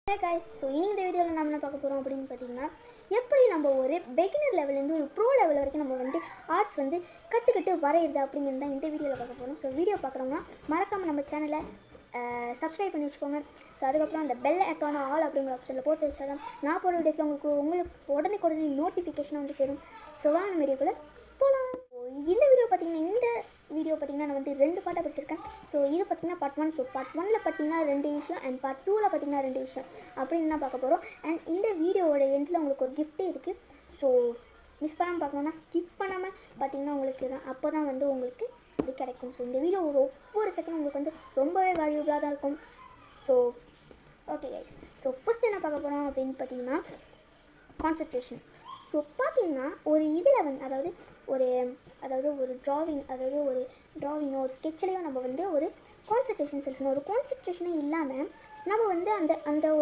Hey guys, so இந்த வீடியோவில் நம்ம என்ன பார்க்க போகிறோம் அப்படின்னு பார்த்தீங்கன்னா, எப்படி நம்ம ஒரு பிகினர் லெவல்லேருந்து ஒரு ப்ரோ லெவல் வரைக்கும் நம்ம வந்து ஆர்ட்ஸ் வந்து கற்றுக்கிட்டு வரையிறது அப்படிங்கிறது தான் இந்த வீடியோவில் பார்க்க போகிறோம். ஸோ வீடியோ பார்க்குறோம்னா மறக்காமல் நம்ம சேனலை சப்ஸ்கிரைப் பண்ணி வச்சுக்கோங்க. ஸோ அதுக்கப்புறம் அந்த பெல் ஐக்கான ஆல் அப்படிங்கிற ஆப்ஷனில் போட்டு வச்சா தான் நான் போடுற வீடியோஸில் உங்களுக்கு உடனே நோட்டிஃபிகேஷன் வந்து சேரும். ஸோ வாங்க வீடியோக்குள்ளே போகலாம். இந்த வீடியோ பார்த்திங்கன்னா நான் வந்து 2 பார்ட்டாக படிச்சிருக்கேன். ஸோ இது பார்த்திங்கன்னா பார்ட் 1. ஸோ பார்ட் 1ல் பார்த்திங்கன்னா 2 விஷயம் அண்ட் பார்ட் 2ல் பார்த்திங்கன்னா 2 விஷயம் அப்படின்னு தான் பார்க்க போகிறோம். அண்ட் இந்த வீடியோவோட எண்டில் உங்களுக்கு ஒரு கிஃப்ட்டே இருக்குது. ஸோ மிஸ் பண்ணாமல் பார்க்கணுன்னா ஸ்கிப் பண்ணாமல் பார்த்திங்கன்னா உங்களுக்கு தான் அப்போ தான் வந்து உங்களுக்கு இது கிடைக்கும். ஸோ இந்த வீடியோ ஒவ்வொரு செகண்டும் உங்களுக்கு வந்து ரொம்பவே வேல்யூபிளாக தான் இருக்கும். So okay guys, so first என்ன பார்க்க போகிறோம் அப்படின்னு பார்த்தீங்கன்னா கான்சன்ட்ரேஷன். ஸோ பார்த்திங்கன்னா ஒரு இதில் வந்து ஒரு ட்ராவிங்கோ ஒரு ஸ்கெட்ச்லேயோ நம்ம வந்து ஒரு கான்சன்ட்ரேஷன் செலுத்தணும். ஒரு கான்சன்ட்ரேஷனே இல்லாமல் நம்ம வந்து அந்த